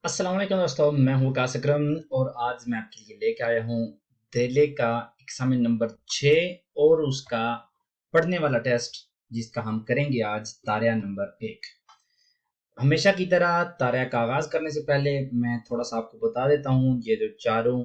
अस्सलाम वालेकुम दोस्तों, मैं हूँ कास अकरम और आज मैं आपके लिए लेके आया हूँ दिल्ली का एग्जामिन नंबर 6 और उसका पढ़ने वाला टेस्ट जिसका हम करेंगे आज तारिया नंबर 1। हमेशा की तरह तारिया का आगाज करने से पहले मैं थोड़ा सा आपको बता देता हूँ ये जो चारों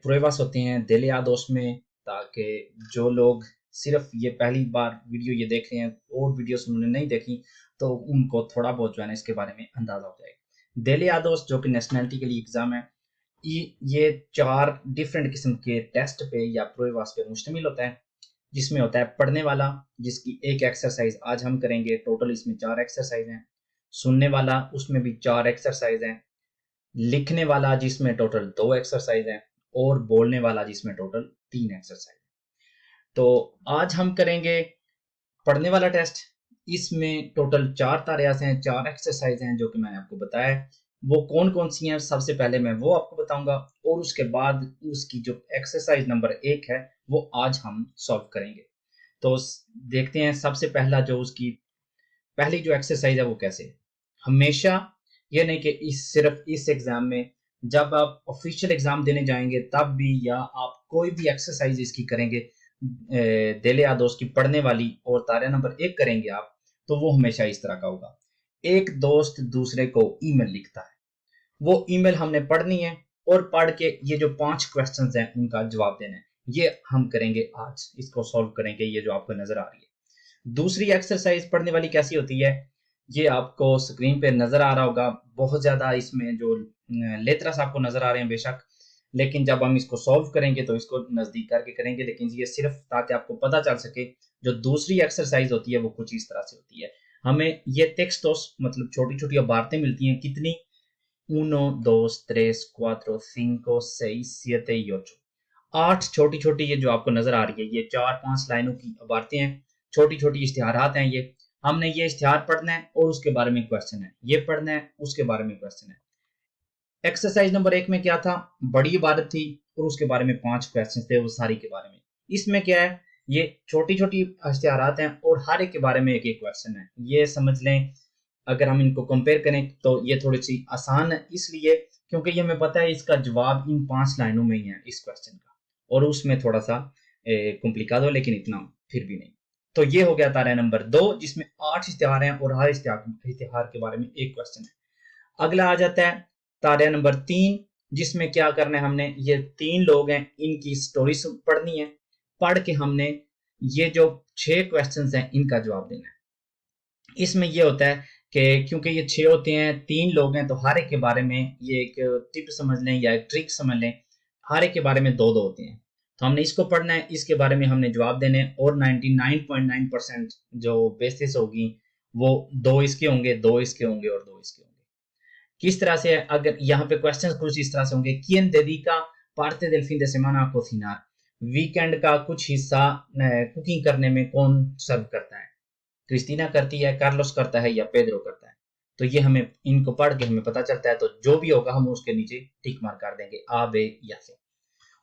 प्रोवास होते हैं दिल या दोस्त में, ताकि जो लोग सिर्फ ये पहली बार वीडियो ये देख रहे हैं और वीडियोस उन्होंने नहीं देखी तो उनको थोड़ा बहुत जो है ना इसके बारे में अंदाजा हो जाएगा। दिल या दोस्त जो कि नेशनैलिटी के लिए एग्जाम है, ये चार डिफरेंट किस्म के टेस्ट पे या प्रोवास पे मुश्तमिल होता है, जिसमें होता है पढ़ने वाला जिसकी एक एक्सरसाइज आज हम करेंगे। टोटल इसमें 4 एक्सरसाइज हैं। सुनने वाला, उसमें भी 4 एक्सरसाइज हैं। लिखने वाला जिसमें टोटल 2 एक्सरसाइज हैं और बोलने वाला जिसमें टोटल 3 एक्सरसाइज है। तो आज हम करेंगे पढ़ने वाला टेस्ट। इसमें टोटल 4 तारियास हैं, 4 एक्सरसाइज हैं जो कि मैंने आपको बताया है। वो कौन कौन सी हैं सबसे पहले मैं वो आपको बताऊंगा और उसके बाद उसकी जो एक्सरसाइज नंबर 1 है वो आज हम सॉल्व करेंगे। तो देखते हैं सबसे पहला जो उसकी पहली जो एक्सरसाइज है वो कैसे है। हमेशा ये नहीं कि सिर्फ इस एग्जाम में, जब आप ऑफिशियल एग्जाम देने जाएंगे तब भी या आप कोई भी एक्सरसाइज इसकी करेंगे दिल या दोस्त की पढ़ने वाली और तारा नंबर 1 करेंगे आप, तो वो हमेशा इस तरह का होगा। एक दोस्त दूसरे को ईमेल लिखता है, वो ईमेल हमने पढ़नी है और पढ़ के ये जो 5 क्वेश्चंस हैं उनका जवाब देना है। ये हम करेंगे आज, इसको सॉल्व करेंगे, ये जो आपको नजर आ रही है। दूसरी एक्सरसाइज पढ़ने वाली कैसी होती है, ये आपको स्क्रीन पे नजर आ रहा होगा। बहुत ज्यादा इसमें जो लेटर्स आपको नजर आ रहे हैं बेशक, लेकिन जब हम इसको सॉल्व करेंगे तो इसको नजदीक करके करेंगे, लेकिन ये सिर्फ ताकि आपको पता चल सके। जो दूसरी एक्सरसाइज होती है वो कुछ इस तरह से होती है। हमें ये टेक्स्टोस मतलब छोटी छोटी इबारतें मिलती हैं, कितनी, 1, 2, 3, 4, 5, 6, 7, 8। 8 छोटी छोटी ये जो आपको नजर आ रही है, ये 4-5 लाइनों की इबारतें हैं, छोटी छोटी इश्तिहारात हैं। ये हमने ये इश्तिहार पढ़ना है और उसके बारे में क्वेश्चन है, ये पढ़ना है उसके बारे में क्वेश्चन है। एक्सरसाइज नंबर 1 में क्या था, बड़ी इबारत थी और उसके बारे में 5 क्वेश्चन थे, वो सारी के बारे में। इसमें क्या है, ये छोटी छोटी इश्तिहारात हैं और हर एक के बारे में एक एक क्वेश्चन है, ये समझ लें। अगर हम इनको कंपेयर करें तो ये थोड़ी सी आसान है, इसलिए क्योंकि ये हमें पता है इसका जवाब इन 5 लाइनों में ही है इस क्वेश्चन का, और उसमें थोड़ा सा कॉम्प्लिकेट हो लेकिन इतना फिर भी नहीं। तो ये हो गया तारा नंबर 2 जिसमें 8 इश्तिहार हैं और हर इश्तिहार के बारे में एक क्वेश्चन है। अगला आ जाता है तारा नंबर 3, जिसमें क्या करना है, हमने ये 3 लोग हैं इनकी स्टोरी पढ़नी है। पढ़ के हमने ये जो 6 क्वेश्चन हैं इनका जवाब देना है। इसमें ये होता है कि क्योंकि ये 6 होते हैं, 3 लोग हैं, तो हर एक के बारे में ये एक टिप समझ लें या एक ट्रिक समझ लें, हर एक के बारे में 2-2 होते हैं। तो हमने इसको पढ़ना है, इसके बारे में हमने जवाब देने हैं और 99.9% जो बेसिस होगी वो 2 इसके होंगे, 2 इसके होंगे और 2 इसके होंगे। किस तरह से है, अगर यहाँ पे क्वेश्चन कुछ इस तरह से होंगे, quién dedica parte del fin de semana a cocinar, weekend का कुछ हिस्सा कुकिंग करने में कौन सर्व करता है, क्रिस्टीना करती है, कार्लोस करता है या पेड्रो करता है। तो ये हमें इनको पढ़ के हमें पता चलता है, तो जो भी होगा हम उसके नीचे टिक मार्क कर देंगे, आ बे या से।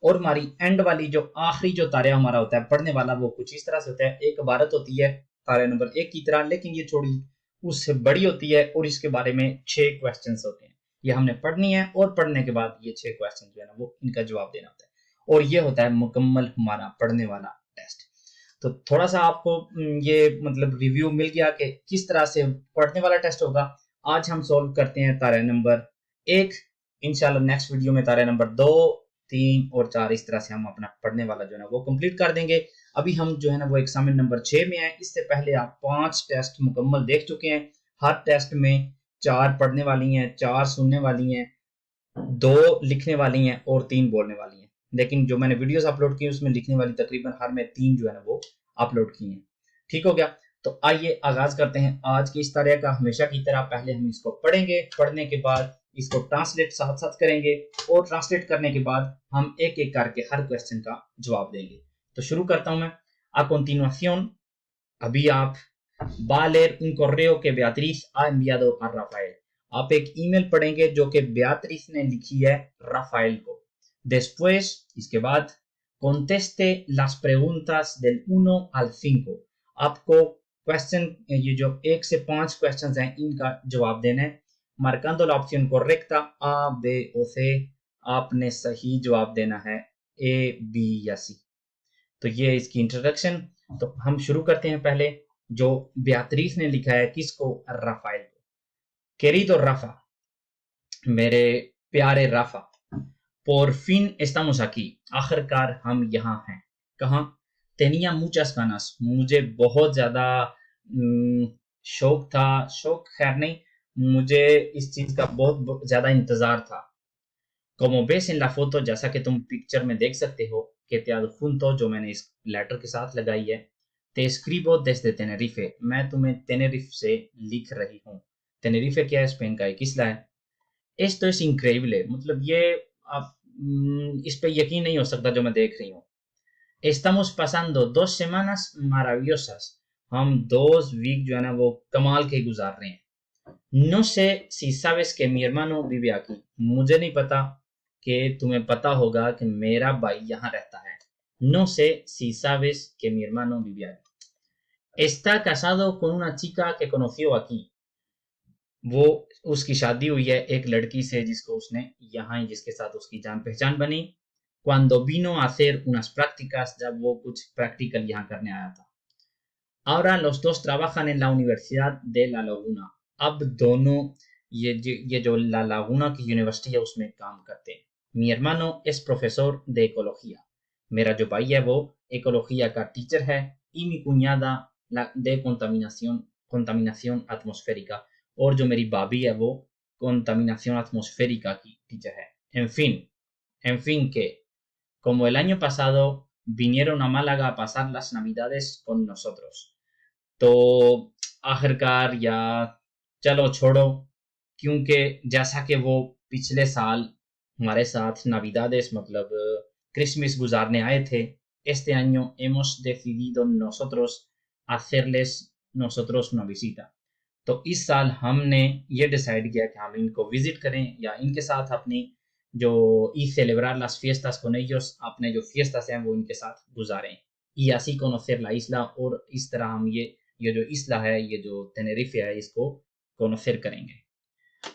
और हमारी एंड वाली जो आखिरी जो तारा हमारा होता है पढ़ने वाला, वो कुछ इस तरह से होता है। एक इबारत होती है तारा नंबर 1 की तरह, लेकिन ये थोड़ी उससे बड़ी होती है और इसके बारे में 6 क्वेश्चन होते हैं। ये हमने पढ़नी है और पढ़ने के बाद ये 6 क्वेश्चन जो है ना वो इनका जवाब देना होता है, और ये होता है मुकम्मल हमारा पढ़ने वाला टेस्ट। तो थोड़ा सा आपको ये मतलब रिव्यू मिल गया कि किस तरह से पढ़ने वाला टेस्ट होगा। आज हम सॉल्व करते हैं तारा नंबर 1। इंशाल्लाह नेक्स्ट वीडियो में तारा नंबर 2, 3 और 4 इस तरह से हम अपना पढ़ने वाला जो है ना वो कंप्लीट कर देंगे। अभी हम जो है ना वो एग्जामिन नंबर 6 में है। इससे पहले आप 5 टेस्ट मुकम्मल देख चुके हैं। हर टेस्ट में 4 पढ़ने वाली हैं, 4 सुनने वाली हैं, 2 लिखने वाली हैं और 3 बोलने वाली हैं। लेकिन जो मैंने वीडियोस अपलोड की उसमें लिखने वाली तकरीबन हर में 3 जो है ना वो अपलोड की हैं। ठीक हो गया, तो आइए आगाज करते हैं आज की इस तरह का। हमेशा की तरह पहले हम इसको पढ़ेंगे, पढ़ने के बाद इसको ट्रांसलेट साथ साथ करेंगे और ट्रांसलेट करने के बाद हम एक एक करके हर क्वेश्चन का जवाब देंगे। तो शुरू करता हूं मैं। आ continuación, अभी आप va a leer un correo que Beatriz ha enviado a Rafael। आप एक ईमेल पढ़ेंगे जो कि बेatriz ने लिखी है राफेल को। Después, इसके बाद, conteste las preguntas del 1 al 5। आपको क्वेश्चन ये जो 1 से 5 क्वेश्चन हैं इनका जवाब देना है। marcando la opción correcta A, B o C। आपने सही जवाब देना है A, B या C। तो ये इसकी इंट्रोडक्शन। तो हम शुरू करते हैं पहले। जो बेatriz ने लिखा है किसको? राफेल को। Querido Rafa, मेरे प्यारे Rafa, por fin estamos aquí, आखिरकार हम यहाँ हैं। कहाँ? tenía muchas ganas, मुझे बहुत ज्यादा शौक था, शौक खैर नहीं, मुझे इस चीज का बहुत ज्यादा इंतजार था। Como ves en la foto, जैसा कि तुम पिक्चर में देख सकते हो, que te adjunto, जो मैंने इस लेटर के साथ लगाई है, te escribo desde Tenerife, मैं तुम्हें टेनेरिफ से लिख रही हूँ। टेनेरिफे क्या है? स्पेन का एक इसला है। Esto es increíble, मतलब ये आप इस पे यकीन नहीं हो सकता जो मैं देख रही हूँ। Estamos pasando 2 semanas maravillosas, हम 2 वीक जो है ना वो कमाल के गुजार रहे हैं। No sé si sabes que mi hermano vive aquí, मुझे नहीं पता कि तुम्हें पता होगा कि मेरा भाई यहाँ रहता है। No sé si sabes que mi hermano vive aquí. Está casado con una chica que conoció aquí, वो उसकी शादी हुई है एक लड़की से जिसको उसने यहाँ ही जिसके साथ उसकी जान पहचान बनी। Cuando vino a hacer unas prácticas, जब वो कुछ प्रैक्टिकल यहाँ करने आया था। Ahora los dos trabajan en la Universidad de La Laguna, अब दोनों ये जो La Laguna की यूनिवर्सिटी है उसमें काम करते हैं। Mi hermano es profesor de ecología, मेरा जो भाई है वो ecología का टीचर है। Y mi cuñada de contaminación atmosférica, और जो मेरी भाभी है वो contaminación atmosférica की टीचर है। En fin que, como el año pasado, vinieron a Málaga a pasar las navidades con nosotros। तो आखिरकार या चलो छोड़ो, क्योंकि जैसा कि वो पिछले साल हमारे साथ नाविदादेस मतलब क्रिसमस गुजारने आए थे, este año hemos decidido nosotros hacerles nosotros una visita। तो इस साल हमने ये डिसाइड किया कि हम इनको विजिट करें या इनके साथ अपनी जो y celebrar las fiestas con ellos, अपने जो fiestas हैं वो इनके साथ गुजारें। y así conocer la isla, और इस तरह हम ये जो isla है, ये जो Tenerife है, इसको conocer करेंगे।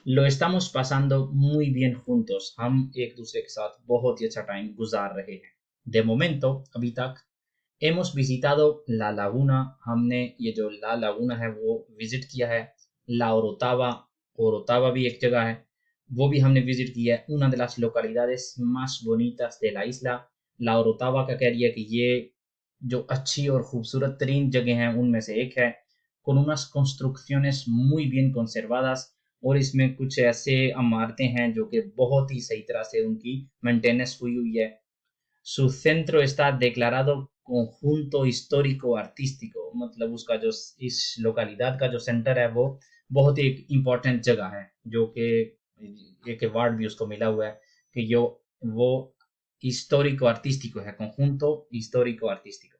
Lo estamos pasando muy bien juntos, हम एक दूसरे के साथ बहुत ही अच्छा टाइम गुजार रहे हैं। De momento, अभी तक, hemos visitado La Laguna, हमने ये जो La Laguna है वो विजिट किया है। La Orotava, Orotava भी एक जगह है, वो भी हमने विजिट किया है। Una de las localidades más bonitas de la isla, La Orotava का कह रही है कि ये जो अच्छी और खूबसूरत तरीन जगह हैं उनमें से एक है। Con unas construcciones muy bien conservadas, और इसमें कुछ ऐसे इमारतें हैं जो कि बहुत ही सही तरह से उनकी मेंटेनेंस हुई है। Su centro está declarado conjunto histórico artístico, मतलब उसका जो इस लोकलिदाद का जो सेंटर है वो बहुत ही इम्पोर्टेंट जगह है, जो कि एक अवार्ड भी उसको मिला हुआ है कि यो वो histórico artístico है, conjunto histórico artístico।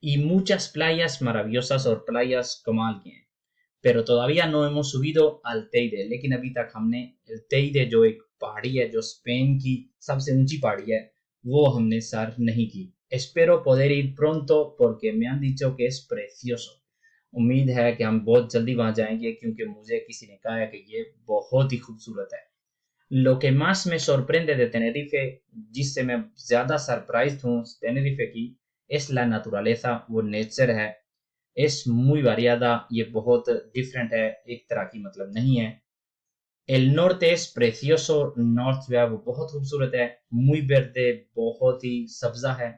Y muchas playas maravillosas, और playas कमाल की हैं। Pero todavía no hemos subido al Teide, लेकिन अभी तक हमने तेईदे जो एक पहाड़ी है जो स्पेन की सबसे ऊंची पहाड़ी है वो हमने सर नहीं की। Espero poder ir pronto porque me han dicho que es precioso, उम्मीद है कि हम बहुत जल्दी वहां जाएंगे क्योंकि मुझे किसी ने कहा है कि ये बहुत ही खूबसूरत है। Lo que más me sorprende de Tenerife, जिससे मैं ज्यादा सरप्राइज हूँ टेनेरिफे की, es la naturaleza, वो नेचर है। es muy variada, ये बहुत डिफरेंट है, एक तरह की मतलब नहीं है। El norte es precioso, north जो है वो बहुत खूबसूरत है। muy verde, बहुत ही सब्जा है।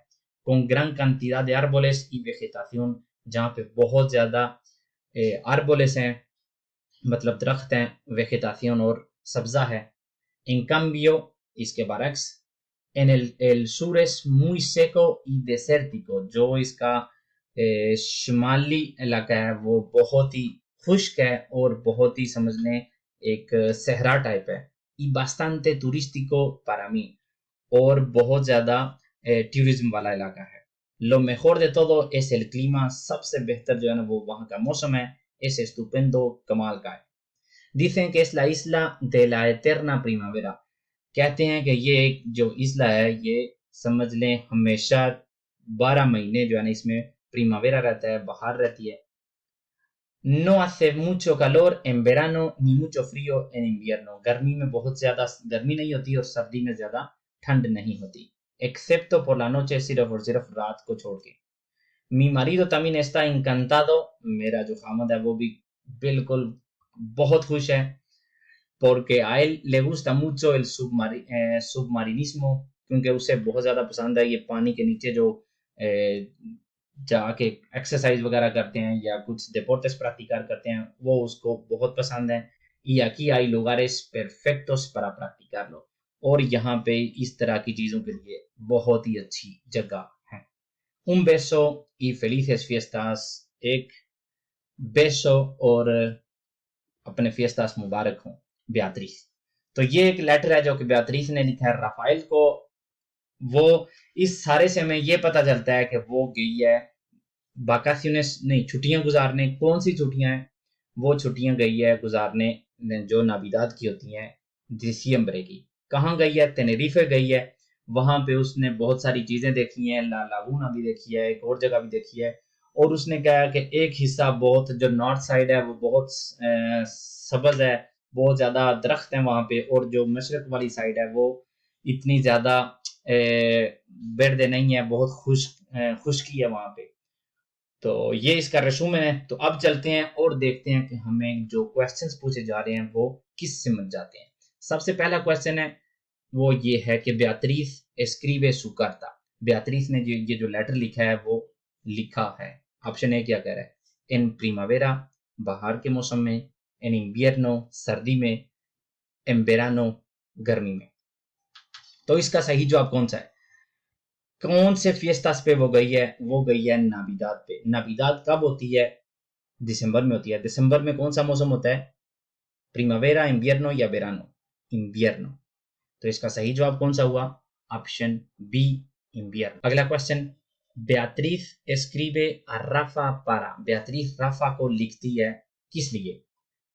con gran cantidad de árboles y vegetación, जहाँ पे बहुत ज्यादा árboles हैं, मतलब दरख्त हैं, vegetación और सब्जा है। En cambio, इसके बरक्स, el sur es muy seco y desértico, जो इसका शुमाली इलाका है वो बहुत ही खुश्क है और बहुत ही समझ लें एक सहरा टाइप है। y bastante turístico para mí, और बहुत ज्यादा टूरिज्म वाला इलाका है। Lo mejor de todo es el clima, सबसे बेहतर जो है ना वो वहाँ का मौसम है। es estupendo, कमाल का है। Dicen que es la isla de la eterna primavera, कहते हैं कि ये एक जो इसला है ये समझ लें हमेशा 12 महीने जो है ना इसमें प्रीमावेरा रहता है, बाहर रहती है। नो hace mucho calor en verano ni mucho frío en invierno. गर्मी में बहुत ज्यादा गर्मी नहीं होती और सर्दी में ज्यादा ठंड नहीं होती. Excepto por la noche, सिर्फ और सिर्फ रात को छोड़ के. Mi marido también está encantado. मेरा जो खामद है वो भी बिल्कुल बहुत खुश है. Porque a él le gusta mucho el submarinismo, क्योंकि उसे बहुत ज्यादा पसंद है ये पानी के नीचे जो जाके एक्सरसाइज वगैरह करते हैं या कुछ deportes practicar करते हैं, वो उसको बहुत पसंद है. Y aquí hay lugares perfectos para practicarlo. और यहाँ पे इस तरह की चीजों के लिए बहुत ही अच्छी जगह है. Un beso y felices fiestas. एक beso और अपने fiestas मुबारक हों बेatriz. तो ये एक लेटर है जो कि बेatriz ने लिखा है राफेल को. वो इस सारे से हमें ये पता चलता है कि वो गई है vacaciones नहीं, छुट्टियां गुजारने. कौन सी छुट्टियां हैं? वो छुट्टियां गई है गुजारने जो नाविदाद की होती हैं, दिसंबर की. कहाँ गई है? तेनेरिफे गई है. वहां पे उसने बहुत सारी चीजें देखी हैं. ला लागूना भी देखी है, एक और जगह भी देखी है. और उसने कहा कि एक हिस्सा बहुत जो नॉर्थ साइड है वो बहुत सब्ज है, बहुत ज्यादा दरख्त है वहां पे. और जो मशरक वाली साइड है वो इतनी ज्यादा बेर्द नहीं है, बहुत खुश्की है वहां पे. तो ये इसका रेज्यूम है. तो अब चलते हैं और देखते हैं कि हमें जो क्वेश्चंस पूछे जा रहे हैं वो किस समझ जाते हैं. सबसे पहला क्वेश्चन है वो ये है कि बेatriz escribe su carta. बेatriz ने ये जो लेटर लिखा है वो लिखा है. ऑप्शन ए क्या कह रहा है? इन प्रीमावेरा, बाहर के मौसम में. इन इन्वियर्नो, सर्दी में. इन वेरानो, गर्मी में. तो इसका सही जवाब कौन सा है? कौन से फिएस्टास पे वो गई है? वो गई है नाविदाद पे. नाविदाद कब होती है? दिसंबर में होती है. दिसंबर में कौन सा मौसम होता है? प्रीमावेरा, इन्वियर्नो या वेरानो? इन्वियर्नो. तो इसका सही जवाब कौन सा हुआ? ऑप्शन बी, इन्वियर्नो. अगला question, Beatriz escribe a Rafa para. Beatriz Rafa को लिखती है किस लिए?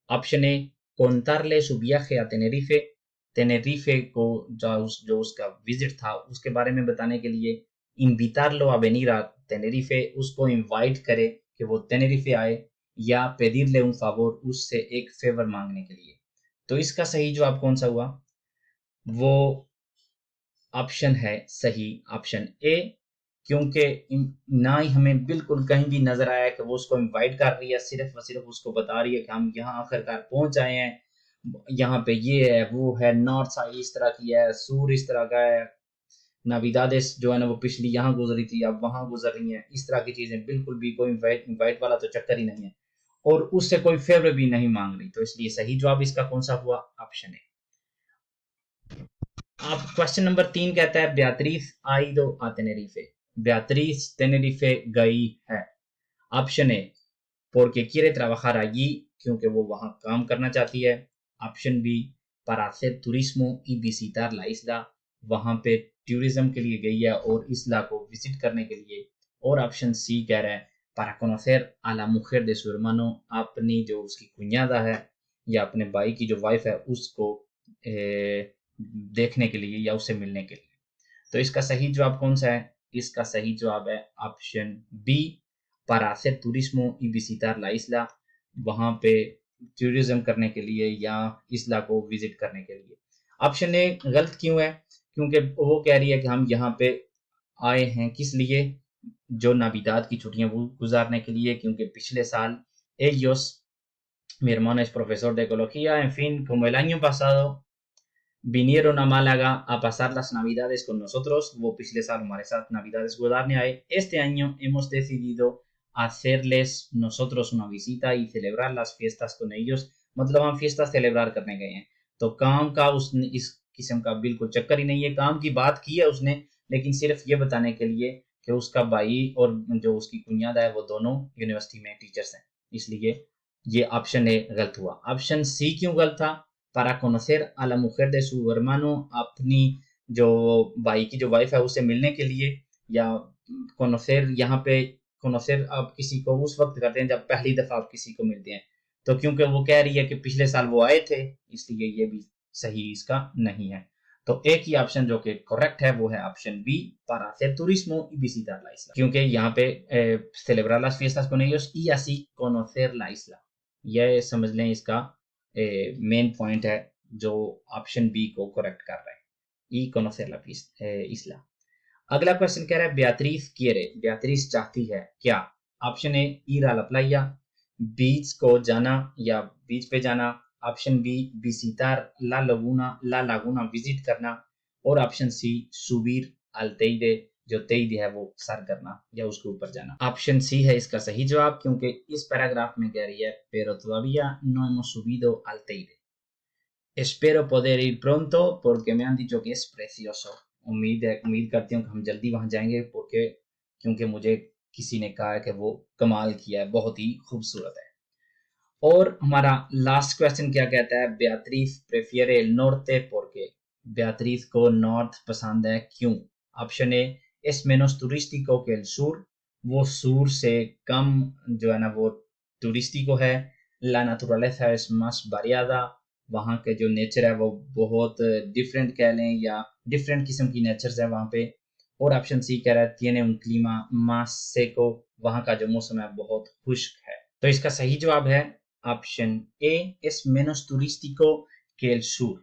Option A, contarle su viaje a Tenerife. Tenerife को जो उसका विजिट था उसके बारे में बताने के लिए. invitarlo a venir a Tenerife, उसको इनवाइट करे कि वो टेनेरिफे आए. या pedirle un favor, उससे एक फेवर मांगने के लिए. तो इसका सही जवाब कौन सा हुआ? वो ऑप्शन है सही, ऑप्शन ए. क्योंकि ना ही हमें बिल्कुल कहीं भी नजर आया कि वो उसको इनवाइट कर रही है, सिर्फ और सिर्फ उसको बता रही है कि हम यहाँ आखिरकार पहुंच आए हैं, यहाँ पे ये है वो है, नॉर्थ साइड इस तरह की है, सूर इस तरह का है, नाविदादेस जो है ना वो पिछली यहाँ गुजरी थी अब वहां गुजर रही है. इस तरह की चीजें, बिल्कुल भी कोई इनवाइट वाला तो चक्कर ही नहीं है. और उससे कोई फेवर भी नहीं मांग रही. तो इसलिए सही जवाब इसका कौन सा हुआ? ऑप्शन है. अब क्वेश्चन नंबर 3 कहता है बेatriz ha ido a Tenerife. बेatriz टेनेरिफे गई है. ऑप्शन ए, porque quiere trabajar allí, क्योंकि वो वहां काम करना चाहती है. Option B, para hacer turismo y visitar la isla. वहां पे टूरिज्म के लिए गई है और इसला को विजिट करने के लिए. और ऑप्शन सी कह रहा है para conocer a la mujer de su hermano. अपनी जो उसकी कुnyada है या अपने भाई की जो वाइफ है उसको देखने के लिए या उससे मिलने के लिए. तो इसका सही जवाब कौन सा है? इसका सही जवाब है option B, para hacer turismo y visitar la isla. वहां पे टूरिज्म करने के लिए या इसला को विजिट करने के लिए. ऑप्शन ए गलत क्यों है? क्योंकि वो कह रही है कि हम यहाँ पे आए हैं किस लिए? जो नाविदाद की छुट्टियां गुजारने के लिए. क्योंकि पिछले साल ellos, mi hermano es profesor de ecología, en fin, como el año pasado vinieron a Málaga a pasar las navidades con nosotros, वो पिछले साल हमारे साथ नाविदाdes गुजारने आए. Este año hemos decidido hacerles nosotros una visita y celebrar las fiestas con ellos. मतलब हम fiestas celebrar करने गए हैं. तो काम का उसने इस किस्म का बिल्कुल चक्कर ही नहीं है. काम की बात की है उसने, लेकिन सिर्फ ये बताने के लिए कि उसका भाई और जो उसकी कुnyada है वो दोनों यूनिवर्सिटी में टीचर्स हैं. इसलिए ये ऑप्शन ए गलत हुआ. ऑप्शन सी क्यों गलत था? para conocer a la mujer de su hermano, अपनी जो भाई की जो वाइफ है उससे मिलने के लिए. या conocer यहाँ पे conocer आप किसी को उस वक्त करते हैं जब पहली दफा आप किसी को मिलते हैं. तो क्योंकि वो कह रही है कि पिछले साल वो आए थे, इसलिए ये भी सही इसका नहीं है. तो एक ही ऑप्शन जो कि करेक्ट है वो है option B, para hacer turismo y visitar la isla, क्योंकि यहाँ पे celebrar las fiestas con ellos y así conocer la isla, ये समझ लें इसका मेन पॉइंट है जो ऑप्शन बी को करेक्ट कर रहा है, y conocer la isla। अगला क्वेश्चन कह रहा है बेatriz quiere, बेatriz चाहती है क्या? Option A ir a la playa, beach को जाना या बीच पे जाना, option B visitar la laguna visit करना, और option C subir al teide, जो तेईदे है वो सर करना या उसके ऊपर जाना। ऑप्शन सी है इसका सही जवाब, क्योंकि इस पैराग्राफ में कह रही है pero todavía no hemos subido al teide, espero poder ir pronto porque me han dicho que es precioso, उम्मीद करती हूँ कि हम जल्दी वहां जाएंगे क्योंकि मुझे किसी ने कहा है कि वो कमाल किया है, बहुत ही खूबसूरत है। और हमारा लास्ट क्वेश्चन क्या कहता है, बेatriz prefiere el norte porque, बेatriz को नॉर्थ पसंद है क्यों? Option A es menos turístico que el sur, वो सूर से कम जो है ना वो टूरिस्टिको है, la naturaleza es más variada, वहाँ के जो नेचर है वो बहुत डिफरेंट कह लें या डिफरेंट किस्म की नेचर्स है वहाँ पे, और ऑप्शन सी कह रहा है tiene un clima más seco, वहाँ का जो मौसम है बहुत खुश्क है। तो इसका सही जवाब है option A es menos turístico que el sur।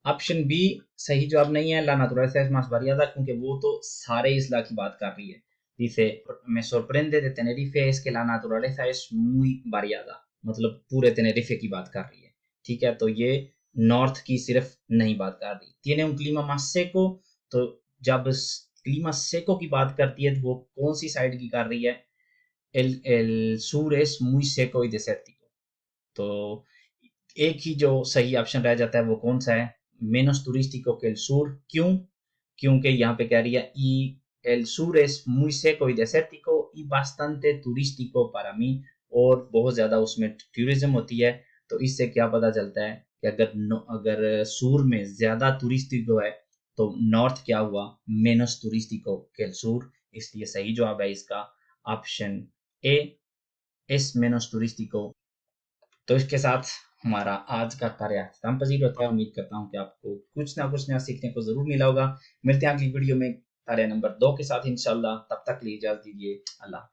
Option B सही जवाब नहीं है, ला naturaleza es más variada, क्योंकि वो तो सारे इसला की बात कर रही है। dice me sorprende de Tenerife es que la naturaleza es muy variada, मतलब पूरे तेनेरिफे की बात कर रही है, ठीक है। तो ये नॉर्थ की सिर्फ नहीं बात कर रही। tiene un clima más seco, तो जब क्लीमा सेको की बात करती है तो वो कौन सी साइड की कर रही है? el sur es muy seco y desértico, तो एक ही जो सही ऑप्शन रह जाता है वो कौन सा है? menos turístico que el sur, क्यों? क्योंकि यहाँ पे कह रही है y el sur es muy seco y desértico y bastante turístico para mí, और बहुत ज्यादा उसमें टूरिज्म होती है। तो इससे क्या पता चलता है कि अगर सूर में ज्यादा टूरिस्टिको है तो नॉर्थ क्या हुआ? menos turístico que el sur, इसलिए सही जवाब है इसका option A es menos turístico। तो इसके साथ हमारा आज का कार्य अख्ताम पजीर होता है। उम्मीद करता हूँ कि आपको कुछ ना कुछ नया सीखने को जरूर मिला होगा। मिलते हैं अगली वीडियो में कार्य नंबर 2 के साथ इंशाल्लाह। तब तक के लिए इजाजत दीजिए। अल्लाह।